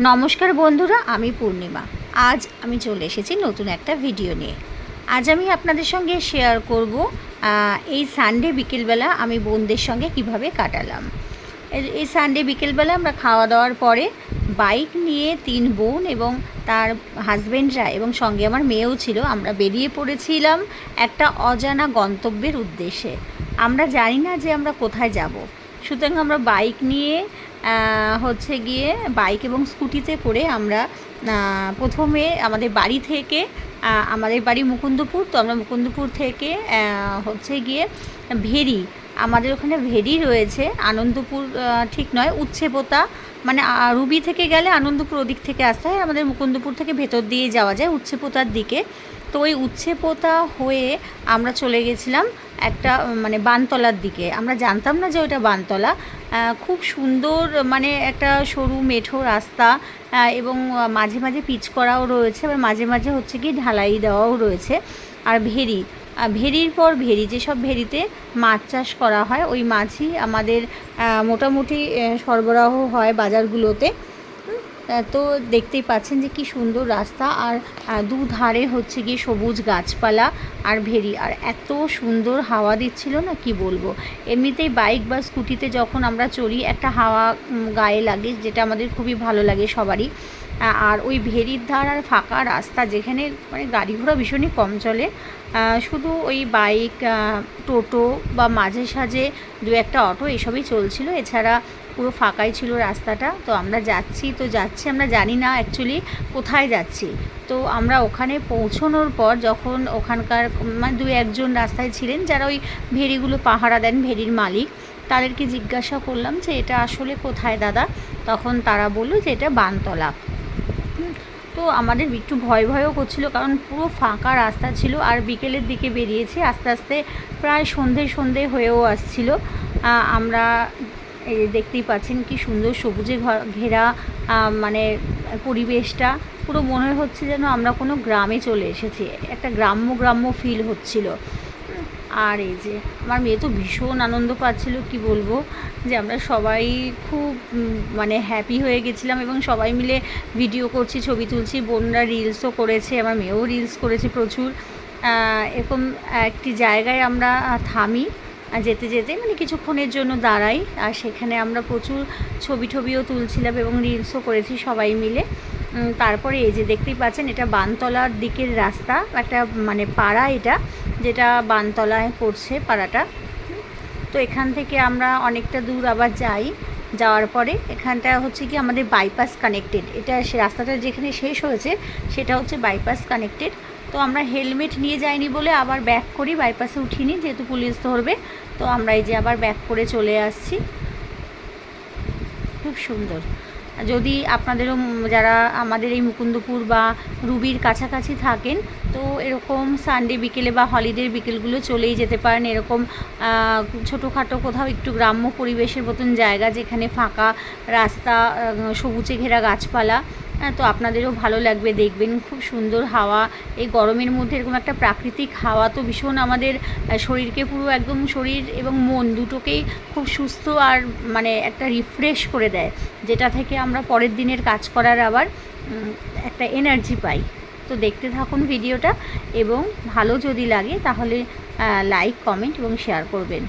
নমস্কার বন্ধুরা, আমি পূর্ণিমা। আজ আমি চলে এসেছি নতুন একটা ভিডিও নিয়ে। আজ আমি আপনাদের সঙ্গে শেয়ার করব এই সানডে বিকেলবেলা আমি বোনদের সঙ্গে কিভাবে কাটালাম। এই সানডে বিকেলবেলা আমরা খাওয়া দাওয়ার পরে বাইক নিয়ে 3 বোন এবং তার হাজব্যান্ডরা এবং সঙ্গে আমার মেয়েও ছিল, আমরা বেরিয়ে পড়েছিলাম একটা অজানা গন্তব্যের উদ্দেশ্যে। আমরা জানি না যে আমরা কোথায় যাব, সুতরাং আমরা বাইক নিয়ে গিয়ে বাইক এবং স্কুটিতে করে আমরা প্রথমে আমাদের বাড়ি থেকে, আমাদের বাড়ি মুকুন্দপুর, তো আমরা মুকুন্দপুর থেকে গিয়ে ভেরি, আমাদের ওখানে ভেরি রয়েছে, আনন্দপুর ঠিক নয়, উচ্ছেপোতা, মানে রুবি থেকে গেলে আনন্দপুর ওদিক থেকে আসতে হয়, আমাদের মুকুন্দপুর থেকে ভেতর দিয়ে যাওয়া যায় উচ্ছেপোতার দিকে। তো ওই উচ্ছেপোতা হয়ে আমরা চলে গেছিলাম একটা মানে বানতলার দিকে। আমরা জানতাম না যে ওইটা বানতলা। খুব সুন্দর, মানে একটা সরু মেঠো রাস্তা এবং মাঝে মাঝে পিচ করাও রয়েছে, আবার মাঝে মাঝে কি ঢালাই দেওয়াও রয়েছে। আর ভেরির পর ভেরি, যেসব ভেরিতে মাছ চাষ করা হয় ওই মাছই আমাদের মোটামুটি সরবরাহ হয় বাজারগুলোতে। তো দেখতেই পাচ্ছেন যে কি সুন্দর রাস্তা, আর দুধারে গিয়ে সবুজ গাছপালা আর ভেরি, আর এত সুন্দর হাওয়া দিচ্ছিল না, কি বলবো। এমনিতেই বাইক বা স্কুটিতে যখন আমরা চড়ি একটা হাওয়া গায়ে লাগে, যেটা আমাদের খুবই ভালো লাগে সবারই। আর ওই ভেরির ধার আর ফাঁকা রাস্তা, যেখানে মানে গাড়ি ঘোড়া ভীষণই কম চলে, শুধু ওই বাইক, টোটো বা মাঝে সাঝে 2-1 অটো এসবই চলছিল, এছাড়া পুরো ফাঁকাই ছিল রাস্তাটা। তো আমরা যাচ্ছি, আমরা জানি না অ্যাকচুয়ালি কোথায় যাচ্ছি। তো আমরা ওখানে পৌঁছানোর পর যখন ওখানকার মানে 2-1 জন রাস্তায় ছিলেন যারা ওই ভেরিগুলো পাহারা দেন, ভেরির মালিক, তাদেরকে জিজ্ঞাসা করলাম যে এটা আসলে কোথায় দাদা। তখন তারা বলল যে এটা বানতলা। তো আমাদের একটু ভয়ও করছিল, কারণ পুরো ফাঁকা রাস্তা ছিল, আর বিকেলের দিকে বেরিয়েছি, আস্তে আস্তে প্রায় সন্ধে হয়েও আসছিল। আমরা এই দেখতেই পাচ্ছেন কি সুন্দর সবুজে ঘেরা মানে পরিবেশটা, পুরো মনে হচ্ছে যেন আমরা কোনো গ্রামে চলে এসেছি, একটা গ্রাম্য ফিল হচ্ছিল। আর এই যে আমার মেয়ে তো ভীষণ আনন্দ পাচ্ছিল, কি বলবো, যে আমরা সবাই খুব মানে হ্যাপি হয়ে গেছিলাম এবং সবাই মিলে ভিডিও করছি, ছবি তুলছি, বোনরা রিলসও করেছে, আমার মেয়েও রিলস করেছে প্রচুর। এরকম একটি জায়গায় আমরা থামি, যেতে যেতে মানে কিছুক্ষণের জন্য দাঁড়াই, আর সেখানে আমরা প্রচুর ছবিও তুলছিলাম এবং রিলসও করেছি সবাই মিলে। তারপরে এই যে দেখতেই পাচ্ছেন এটা বানতলার দিকের রাস্তা, একটা মানে পাড়া এটা, যেটা বানতলায় পড়ছে পাড়াটা। তো এখান থেকে আমরা অনেকটা দূর আবার যাওয়ার পরে এখানটা কি আমাদের বাইপাস কানেক্টেড, এটা সে রাস্তাটা যেখানে শেষ হয়েছে সেটা হচ্ছে বাইপাস কানেক্টেড। তো আমরা হেলমেট নিয়ে যাইনি বলে আবার ব্যাক করি, বাইপাসে উঠিনি যেহেতু পুলিশ ধরবে। তো আমরা এই যে আবার ব্যাক করে চলে আসছি। খুব সুন্দর। যদি আপনাদেরও যারা আমাদের এই মুকুন্দপুর বা রুবির কাছাকাছি থাকেন, তো এরকম সানডে বিকেলে বা হলিডের বিকেলগুলো চলেই যেতে পারেন এরকম ছোটোখাটো কোথাও একটু গ্রাম্য পরিবেশের মতন জায়গা, যেখানে ফাঁকা রাস্তা, সবুজে ঘেরা গাছপালা। তো আপনাদেরও ভালো লাগবে, দেখবেন খুব সুন্দর হাওয়া। এই গরমের মধ্যে এরকম একটা প্রাকৃতিক হাওয়া তো ভীষণ আমাদের শরীরকে পুরো একদম, শরীর এবং মন দুটোকেই খুব সুস্থ আর মানে একটা রিফ্রেশ করে দেয়, যেটা থেকে আমরা পরের দিনের কাজ করার আবার একটা এনার্জি পাই। তো দেখতে থাকুন ভিডিওটা, এবং ভালো যদি লাগে তাহলে লাইক, কমেন্ট এবং শেয়ার করবেন।